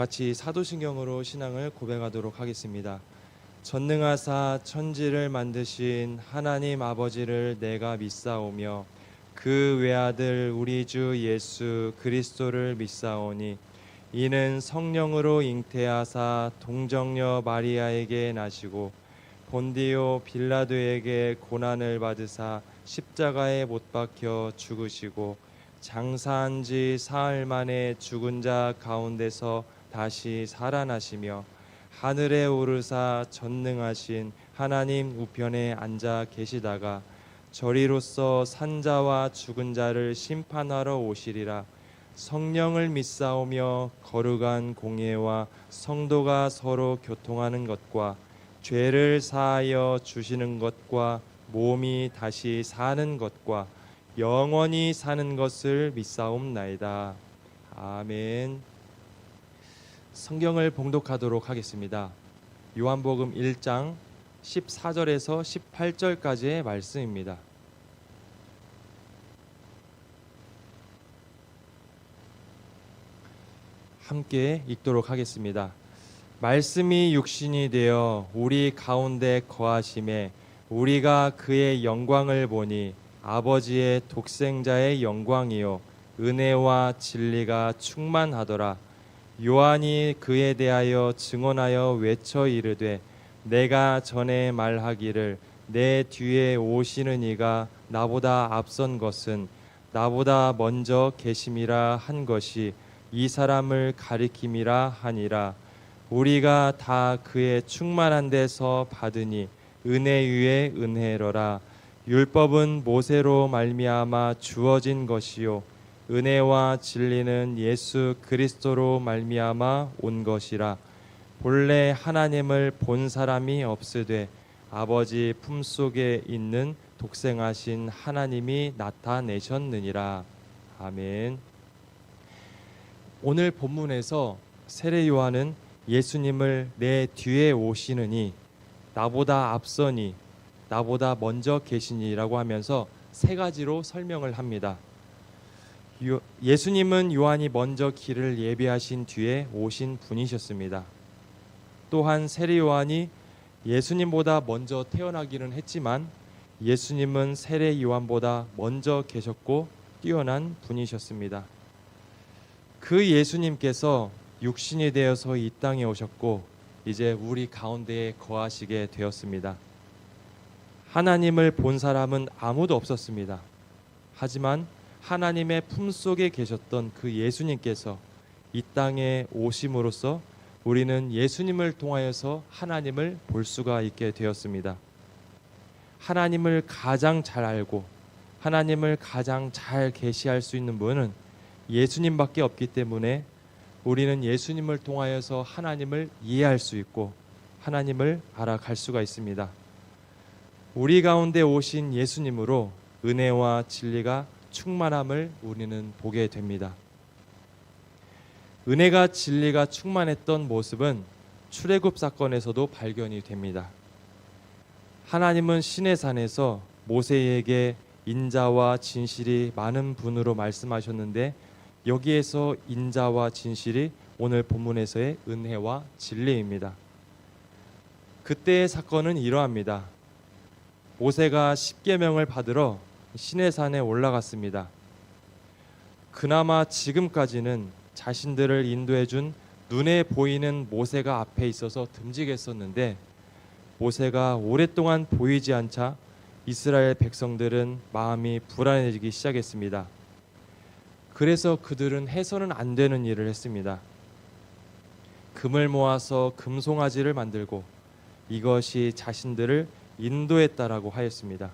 같이 사도신경으로 신앙을 고백하도록 하겠습니다. 전능하사 천지를 만드신 하나님 아버지를 내가 믿사오며 그 외아들 우리 주 예수 그리스도를 믿사오니 이는 성령으로 잉태하사 동정녀 마리아에게 나시고 본디오 빌라도에게 고난을 받으사 십자가에 못 박혀 죽으시고 장사한 지 사흘 만에 죽은 자 가운데서 다시 살아나시며 하늘에 오르사 전능하신 하나님 우편에 앉아 계시다가 저리로서 산자와 죽은 자를 심판하러 오시리라. 성령을 믿사오며 거룩한 공예와 성도가 서로 교통하는 것과 죄를 사하여 주시는 것과 몸이 다시 사는 것과 영원히 사는 것을 믿사옵나이다. 아멘. 성경을 봉독하도록 하겠습니다. 요한복음 1장 14절에서 18절까지의 말씀입니다. 함께 읽도록 하겠습니다. 말씀이 육신이 되어 우리 가운데 거하심에 우리가 그의 영광을 보니 아버지의 독생자의 영광이요 은혜와 진리가 충만하더라. 요한이 그에 대하여 증언하여 외쳐 이르되 내가 전에 말하기를 내 뒤에 오시는 이가 나보다 앞선 것은 나보다 먼저 계심이라 한 것이 이 사람을 가리킴이라 하니라. 우리가 다 그의 충만한 데서 받으니 은혜 위에 은혜로라. 율법은 모세로 말미암아 주어진 것이요 은혜와 진리는 예수 그리스도로 말미암아 온 것이라. 본래 하나님을 본 사람이 없으되 아버지 품속에 있는 독생하신 하나님이 나타내셨느니라. 아멘. 오늘 본문에서 세례 요한은 예수님을 내 뒤에 오시느니 나보다 앞서니 나보다 먼저 계시니라고 하면서 세 가지로 설명을 합니다. 예수님은 요한이 먼저 길을 예비하신 뒤에 오신 분이셨습니다. 또한 세례 요한이 예수님보다 먼저 태어나기는 했지만 예수님은 세례 요한보다 먼저 계셨고 뛰어난 분이셨습니다. 그 예수님께서 육신이 되어서 이 땅에 오셨고 이제 우리 가운데에 거하시게 되었습니다. 하나님을 본 사람은 아무도 없었습니다. 하지만 하나님의 품속에 계셨던 그 예수님께서 이 땅에 오심으로써 우리는 예수님을 통하여서 하나님을 볼 수가 있게 되었습니다. 하나님을 가장 잘 알고 하나님을 가장 잘 계시할 수 있는 분은 예수님밖에 없기 때문에 우리는 예수님을 통하여서 하나님을 이해할 수 있고 하나님을 알아갈 수가 있습니다. 우리 가운데 오신 예수님으로 은혜와 진리가 충만함을 우리는 보게 됩니다. 은혜가 진리가 충만했던 모습은 출애굽 사건에서도 발견이 됩니다. 하나님은 시내산에서 모세에게 인자와 진실이 많은 분으로 말씀하셨는데 여기에서 인자와 진실이 오늘 본문에서의 은혜와 진리입니다. 그때의 사건은 이러합니다. 모세가 십계명을 받으러 시내산에 올라갔습니다. 그나마 지금까지는 자신들을 인도해준 눈에 보이는 모세가 앞에 있어서 듬직했었는데 모세가 오랫동안 보이지 않자 이스라엘 백성들은 마음이 불안해지기 시작했습니다. 그래서 그들은 해서는 안 되는 일을 했습니다. 금을 모아서 금송아지를 만들고 이것이 자신들을 인도했다라고 하였습니다.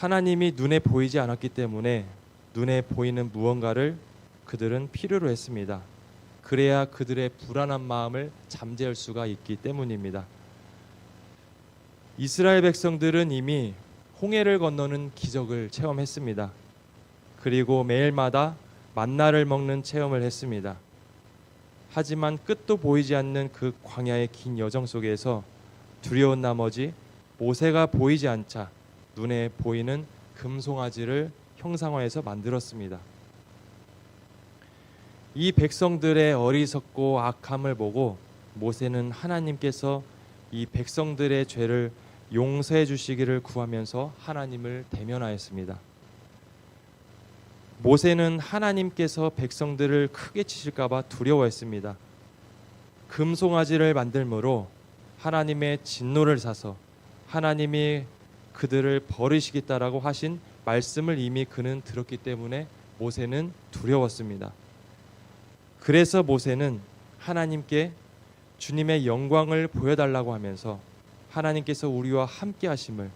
하나님이 눈에 보이지 않았기 때문에 눈에 보이는 무언가를 그들은 필요로 했습니다. 그래야 그들의 불안한 마음을 잠재울 수가 있기 때문입니다. 이스라엘 백성들은 이미 홍해를 건너는 기적을 체험했습니다. 그리고 매일마다 만나를 먹는 체험을 했습니다. 하지만 끝도 보이지 않는 그 광야의 긴 여정 속에서 두려운 나머지 모세가 보이지 않자 눈에 보이는 금송아지를 형상화해서 만들었습니다. 이 백성들의 어리석고 악함을 보고 모세는 하나님께서 이 백성들의 죄를 용서해 주시기를 구하면서 하나님을 대면하였습니다. 모세는 하나님께서 백성들을 크게 치실까 봐 두려워했습니다. 금송아지를 만들므로 하나님의 진노를 사서 하나님이 그들을 버리시겠다라고 하신 말씀을 이미 그는 들었기 때문에 모세는 두려웠습니다. 그래서 모세는 하나님께 주님의 영광을 보여달라고 하면서 하나님께서 우리와 함께 하심을,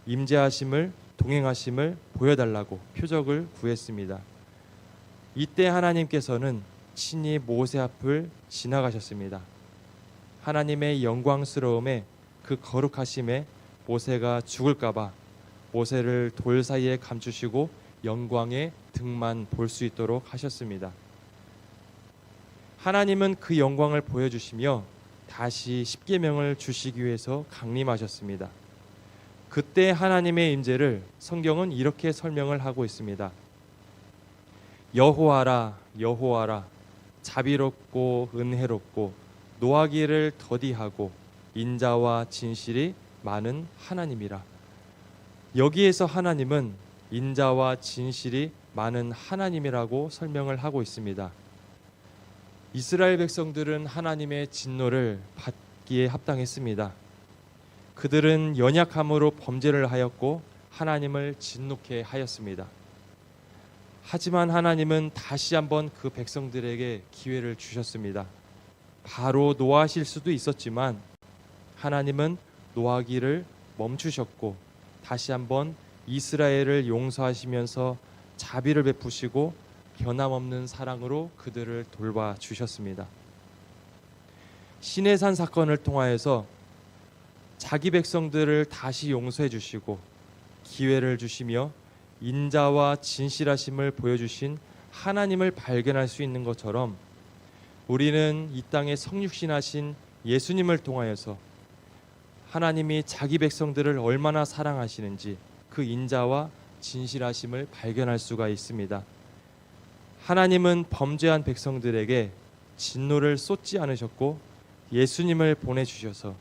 임재하심을, 동행하심을 보여달라고 표적을 구했습니다. 이때 하나님께서는 친히 모세 앞을 지나가셨습니다. 하나님의 영광스러움에 그 거룩하심에 모세가 죽을까봐 모세를 돌 사이에 감추시고 영광의 등만 볼 수 있도록 하셨습니다. 하나님은 그 영광을 보여주시며 다시 십계명을 주시기 위해서 강림하셨습니다. 그때 하나님의 임재를 성경은 이렇게 설명을 하고 있습니다. 여호와라 여호와라 자비롭고 은혜롭고 노하기를 더디하고 인자와 진실이 많은 하나님이라. 여기에서 하나님은 인자와 진실이 많은 하나님이라고 설명을 하고 있습니다. 이스라엘 백성들은 하나님의 진노를 받기에 합당했습니다. 그들은 연약함으로 범죄를 하였고 하나님을 진노케 하였습니다. 하지만 하나님은 다시 한번 그 백성들에게 기회를 주셨습니다. 바로 노하실 수도 있었지만 하나님은 노하기를 멈추셨고 다시 한번 이스라엘을 용서하시면서 자비를 베푸시고 변함없는 사랑으로 그들을 돌봐주셨습니다. 시내산 사건을 통하여서 자기 백성들을 다시 용서해 주시고 기회를 주시며 인자와 진실하심을 보여주신 하나님을 발견할 수 있는 것처럼 우리는 이 땅에 성육신하신 예수님을 통하여서 하나님이 자기 백성들을 얼마나 사랑하시는지 그 인자와 진실하심을 발견할 수가 있습니다. 하나님은 범죄한 백성들에게 진노를 쏟지 않으셨고 예수님을 보내주셔서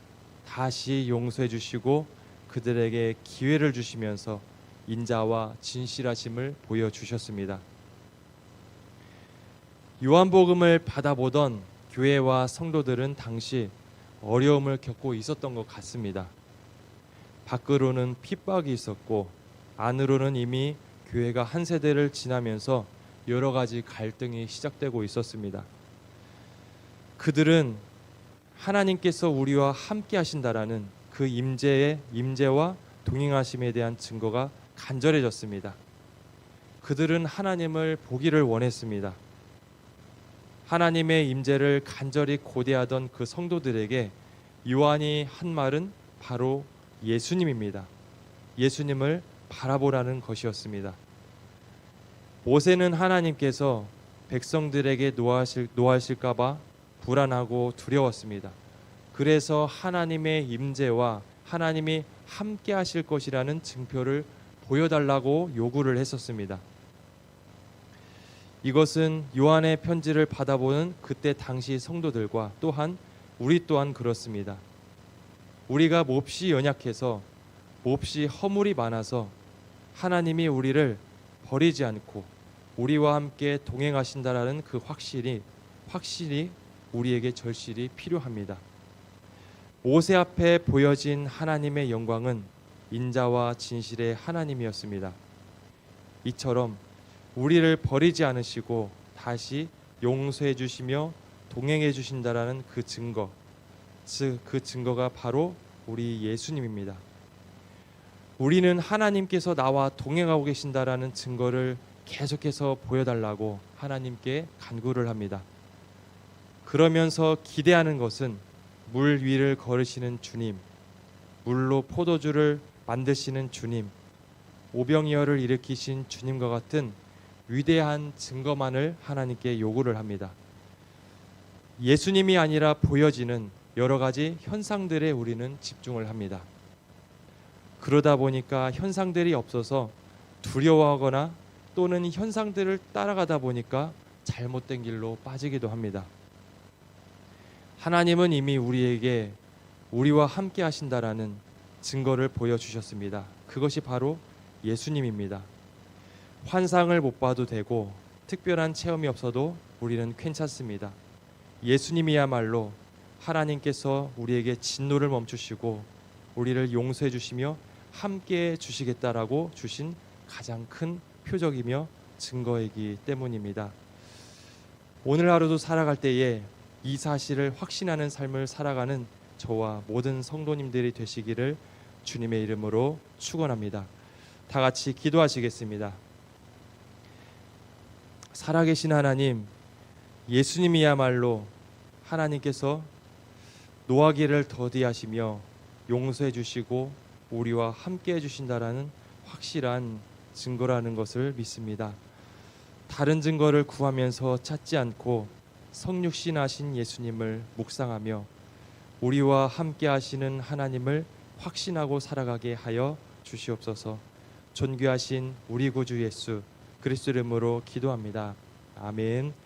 다시 용서해 주시고 그들에게 기회를 주시면서 인자와 진실하심을 보여주셨습니다. 요한복음을 받아보던 교회와 성도들은 당시 어려움을 겪고 있었던 것 같습니다. 밖으로는 핍박이 있었고 안으로는 이미 교회가 한 세대를 지나면서 여러 가지 갈등이 시작되고 있었습니다. 그들은 하나님께서 우리와 함께 하신다라는 그 임재와 동행하심에 대한 증거가 간절해졌습니다. 그들은 하나님을 보기를 원했습니다. 하나님의 임재를 간절히 고대하던 그 성도들에게 요한이 한 말은 바로 예수님입니다. 예수님을 바라보라는 것이었습니다. 모세는 하나님께서 백성들에게 노하실까 봐 불안하고 두려웠습니다. 그래서 하나님의 임재와 하나님이 함께 하실 것이라는 증표를 보여달라고 요구를 했었습니다. 이것은 요한의 편지를 받아보는 그때 당시 성도들과 또한 우리 또한 그렇습니다. 우리가 몹시 연약해서 몹시 허물이 많아서 하나님이 우리를 버리지 않고 우리와 함께 동행하신다라는 그 확신이 우리에게 절실히 필요합니다. 모세 앞에 보여진 하나님의 영광은 인자와 진실의 하나님이었습니다. 이처럼 우리를 버리지 않으시고 다시 용서해 주시며 동행해 주신다라는 그 증거, 즉 그 증거가 바로 우리 예수님입니다. 우리는 하나님께서 나와 동행하고 계신다라는 증거를 계속해서 보여달라고 하나님께 간구를 합니다. 그러면서 기대하는 것은 물 위를 걸으시는 주님, 물로 포도주를 만드시는 주님, 오병이어를 일으키신 주님과 같은 위대한 증거만을 하나님께 요구를 합니다. 예수님이 아니라 보여지는 여러 가지 현상들에 우리는 집중을 합니다. 그러다 보니까 현상들이 없어서 두려워하거나 또는 현상들을 따라가다 보니까 잘못된 길로 빠지기도 합니다. 하나님은 이미 우리에게 우리와 함께 하신다라는 증거를 보여주셨습니다. 그것이 바로 예수님입니다. 환상을 못 봐도 되고 특별한 체험이 없어도 우리는 괜찮습니다. 예수님이야말로 하나님께서 우리에게 진노를 멈추시고 우리를 용서해 주시며 함께 주시겠다라고 주신 가장 큰 표적이며 증거이기 때문입니다. 오늘 하루도 살아갈 때에 이 사실을 확신하는 삶을 살아가는 저와 모든 성도님들이 되시기를 주님의 이름으로 축원합니다. 다 같이 기도하시겠습니다. 살아계신 하나님, 예수님이야말로 하나님께서 노하기를 더디하시며 용서해 주시고 우리와 함께 해주신다라는 확실한 증거라는 것을 믿습니다. 다른 증거를 구하면서 찾지 않고 성육신하신 예수님을 묵상하며 우리와 함께 하시는 하나님을 확신하고 살아가게 하여 주시옵소서. 존귀하신 우리 구주 예수 그리스도 이름으로 기도합니다. 아멘.